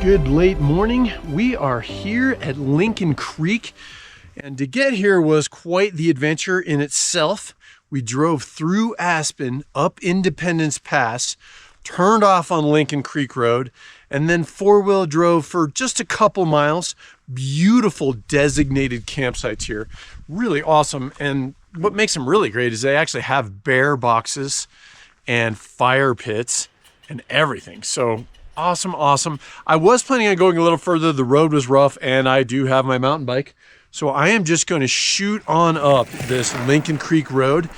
Good late morning. We are here at Lincoln Creek, and to get here was quite the adventure in itself. We drove through Aspen, up Independence Pass, turned off on Lincoln Creek Road, and then four-wheel drove for just a couple miles. Beautiful designated campsites here. Really awesome. And what makes them really great is they actually have bear boxes and fire pits and everything. So awesome. I was planning on going a little further. The road was rough and I do have my mountain bike. So I am just going to shoot on up this Lincoln Creek Road.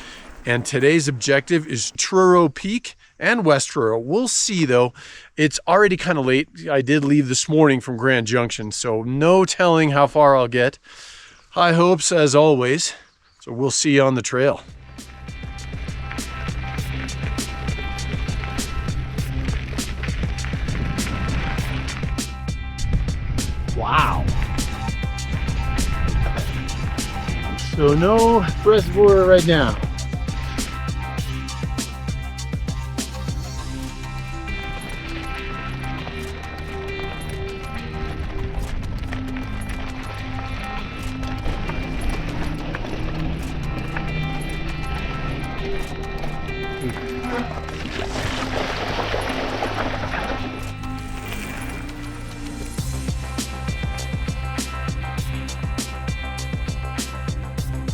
And today's objective is Truro Peak and West Truro. We'll see though. It's already kind of late. I did leave this morning from Grand Junction, so no telling how far I'll get. High hopes as always. So we'll see you on the trail. Wow. So no reservoir right now.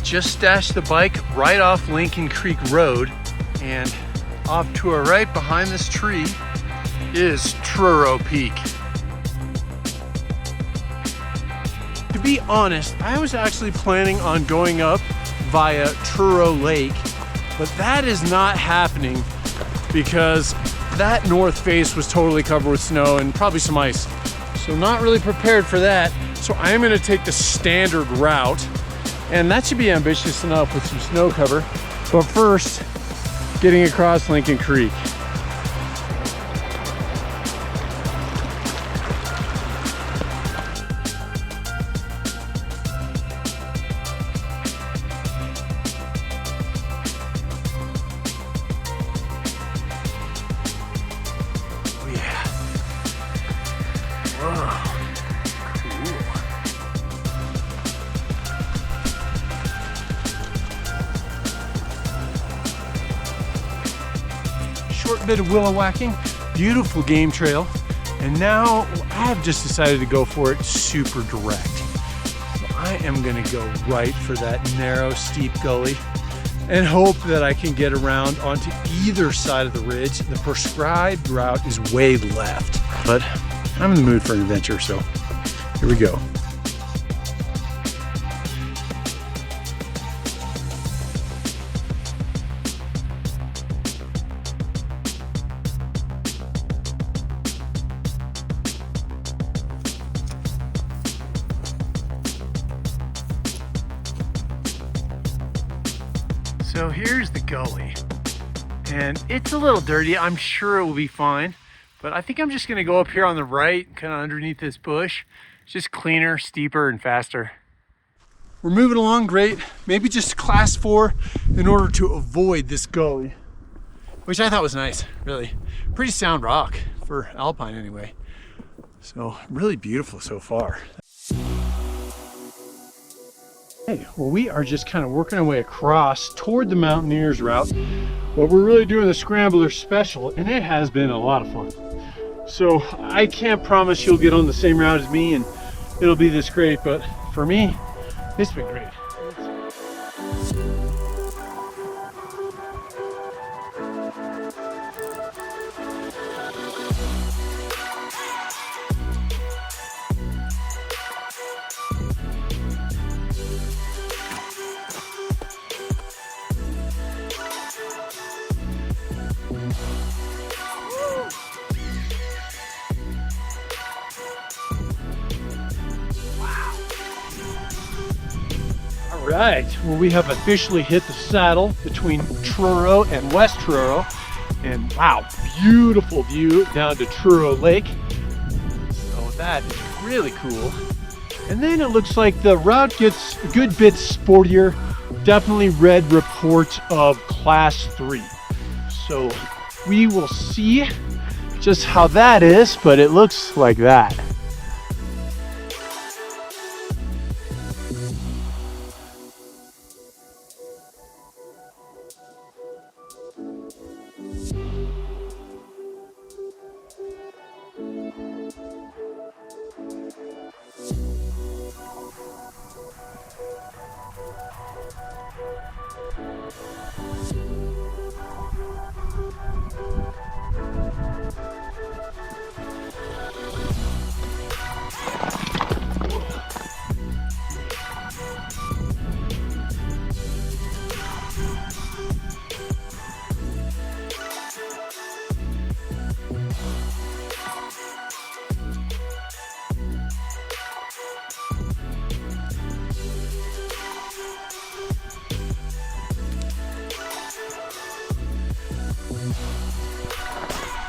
Just stashed the bike right off Lincoln Creek Road, and off to our right behind this tree is Truro Peak. To be honest, I was actually planning on going up via Truro Lake, but that is not happening because that north face was totally covered with snow and probably some ice. So not really prepared for that. So I am going to take the standard route. And that should be ambitious enough with some snow cover. But first, getting across Lincoln Creek. Oh yeah. Whoa. Short bit of willow whacking, beautiful game trail, and now I've just decided to go for it super direct. So I am going to go right for that narrow, steep gully and hope that I can get around onto either side of the ridge. The prescribed route is way left, but I'm in the mood for an adventure, so here we go. So here's the gully, and it's a little dirty. I'm sure it will be fine, but I think I'm just gonna go up here on the right, kind of underneath this bush. It's just cleaner, steeper, and faster. We're moving along great. Maybe just class 4 in order to avoid this gully, which I thought was nice, really. Pretty sound rock for alpine anyway. So really beautiful so far. Hey, well, we are just kind of working our way across toward the Mountaineers route, but we're really doing the Scrambler special, and it has been a lot of fun. So I can't promise you'll get on the same route as me and it'll be this great, but for me, it's been great. All right, well, we have officially hit the saddle between Truro and West Truro, and wow, beautiful view down to Truro Lake. So that is really cool. And then it looks like the route gets a good bit sportier. Definitely read reports of class 3. So we will see just how that is, but it looks like that.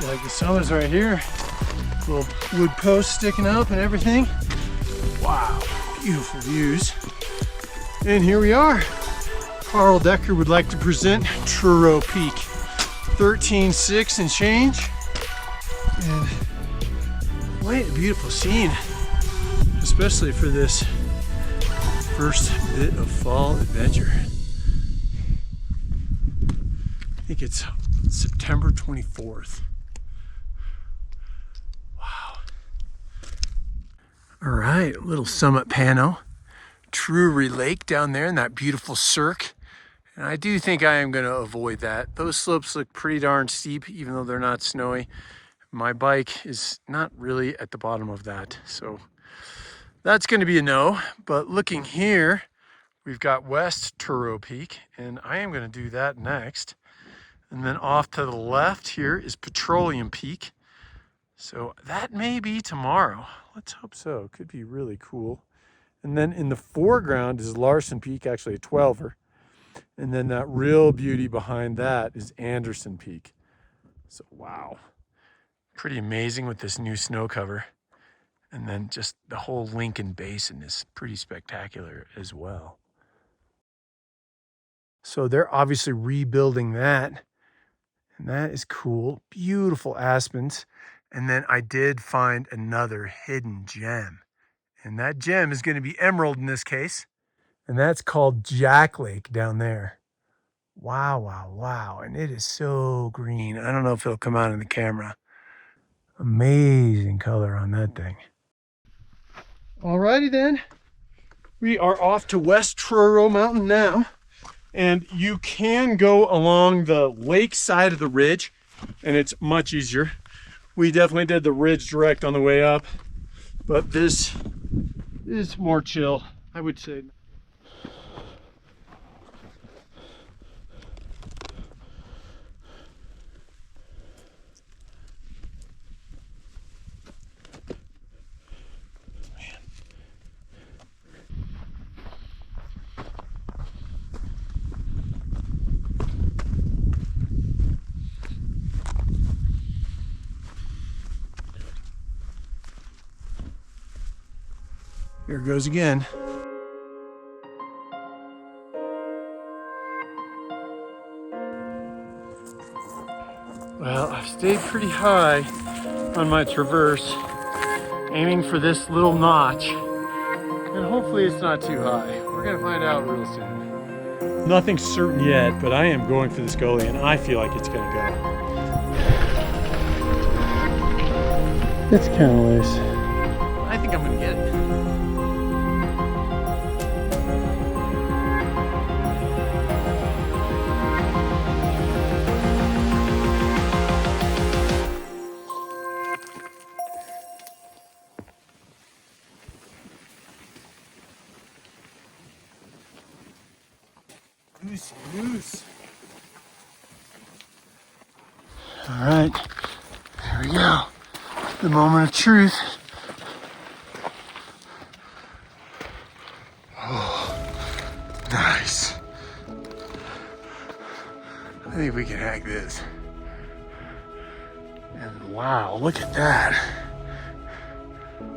Like the summit's right here. Little wood posts sticking up and everything. Wow, beautiful views. And here we are. Carl Decker would like to present Truro Peak. 13.6 and change. And quite a beautiful scene, especially for this first bit of fall adventure. I think it's September 24th. Wow. All right, little summit pano. Truro Lake down there in that beautiful cirque. And I do think I am gonna avoid that. Those slopes look pretty darn steep, even though they're not snowy. My bike is not really at the bottom of that. So that's gonna be a no. But looking here, we've got West Truro Peak, and I am gonna do that next. And then off to the left here is Petroleum Peak. So that may be tomorrow. Let's hope so. Could be really cool. And then in the foreground is Larson Peak, actually a 12er. And then that real beauty behind that is Anderson Peak. So wow, pretty amazing with this new snow cover. And then just the whole Lincoln Basin is pretty spectacular as well. So they're obviously rebuilding that. And that is cool. Beautiful aspens. And then I did find another hidden gem. And that gem is going to be emerald in this case. And that's called Jack Lake down there. Wow, wow, wow. And it is so green. I don't know if it'll come out in the camera. Amazing color on that thing. Alrighty then. We are off to West Truro Mountain now. And you can go along the lake side of the ridge, and it's much easier. We definitely did the ridge direct on the way up, but this is more chill, I would say. Here it goes again. Well, I've stayed pretty high on my traverse, aiming for this little notch, and hopefully it's not too high. We're gonna find out real soon. Nothing's certain yet, but I am going for this gully, and I feel like it's gonna go. It's kind of loose. I think I'm gonna get it. Loose. All right, here we go. The moment of truth. Oh, nice. I think we can hack this. And wow, look at that. All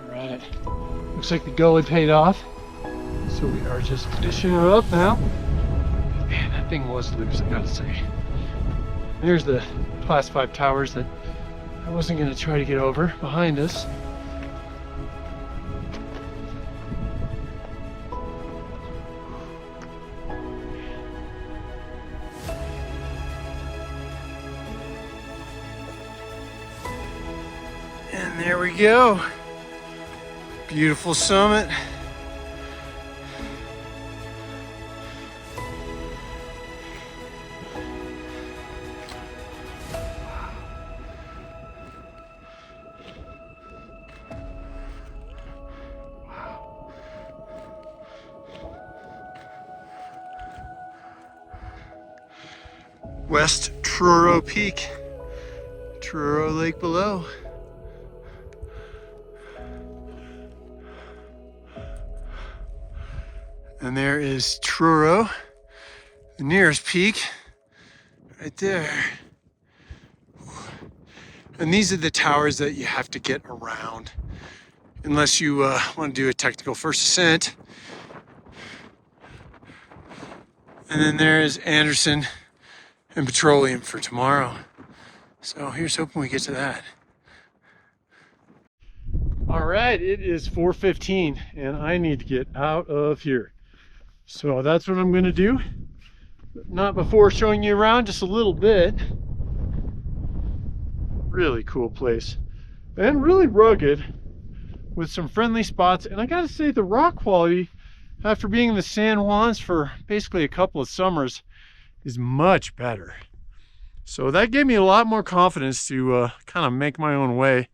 right, looks like the gully paid off. So we are just dishing it up now. Man, that thing was loose, I gotta say. There's the Class 5 towers that I wasn't gonna try to get over behind us. And there we go. Beautiful summit. West Truro Peak, Truro Lake below. And there is Truro, the nearest peak, right there. And these are the towers that you have to get around unless you want to do a technical first ascent. And then there's Anderson and Petroleum for tomorrow. So here's hoping we get to that. All right, it is 4:15 and I need to get out of here. So that's what I'm gonna do. Not before showing you around just a little bit. Really cool place. And really rugged with some friendly spots. And I gotta say the rock quality, after being in the San Juans for basically a couple of summers, is much better. So that gave me a lot more confidence to kind of make my own way,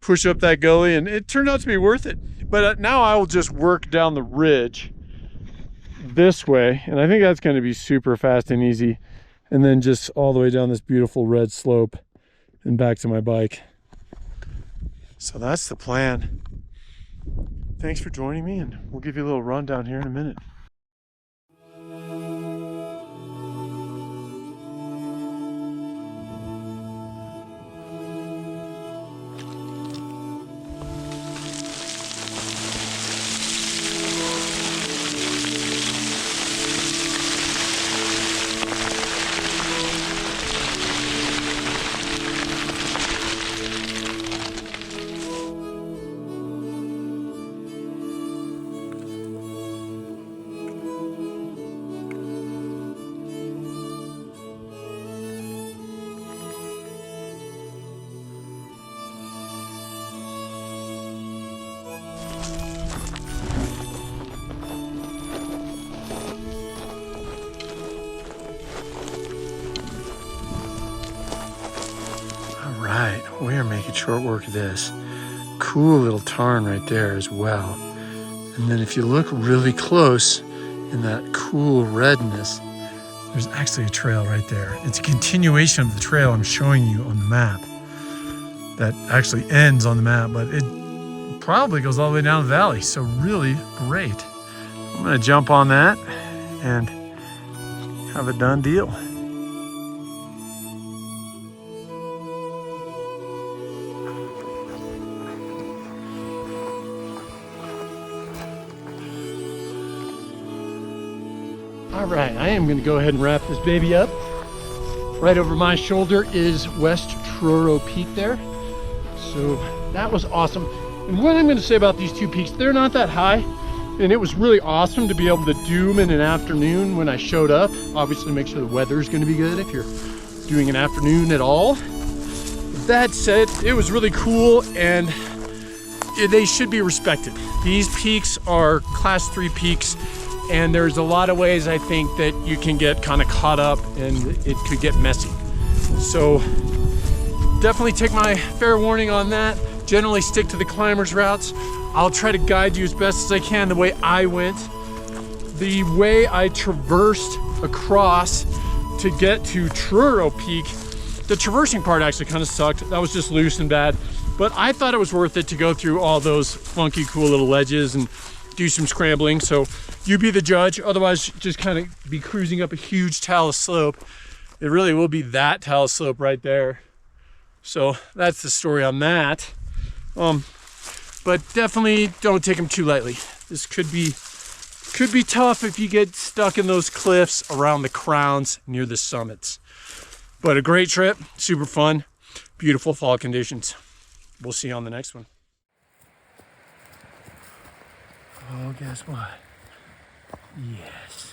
push up that gully, and it turned out to be worth it. But now I will just work down the ridge this way, and I think that's going to be super fast and easy, and then just all the way down this beautiful red slope and back to my bike. So that's the plan. Thanks for joining me, and we'll give you a little rundown here in a minute. Right, we are making short work of this. Cool little tarn right there as well. And then if you look really close in that cool redness, there's actually a trail right there. It's a continuation of the trail I'm showing you on the map that actually ends on the map, but it probably goes all the way down the valley. So really great. I'm gonna jump on that and have a done deal. All right, I am gonna go ahead and wrap this baby up. Right over my shoulder is West Truro Peak there. So that was awesome. And what I'm gonna say about these two peaks, they're not that high. And it was really awesome to be able to do them in an afternoon when I showed up. Obviously make sure the weather's gonna be good if you're doing an afternoon at all. That said, it was really cool and they should be respected. These peaks are class 3 peaks. And there's a lot of ways I think that you can get kind of caught up and it could get messy. So definitely take my fair warning on that. Generally stick to the climbers routes. I'll try to guide you as best as I can the way I went. The way I traversed across to get to Truro Peak, the traversing part actually kind of sucked. That was just loose and bad. But I thought it was worth it to go through all those funky, cool little ledges and do some scrambling. So you be the judge. Otherwise, just kind of be cruising up a huge talus slope. It really will be that talus slope right there. So that's the story on that. But definitely don't take them too lightly. This could be tough if you get stuck in those cliffs around the crowns near the summits. But a great trip, super fun, beautiful fall conditions. We'll see you on the next one. Oh, guess what? Yes.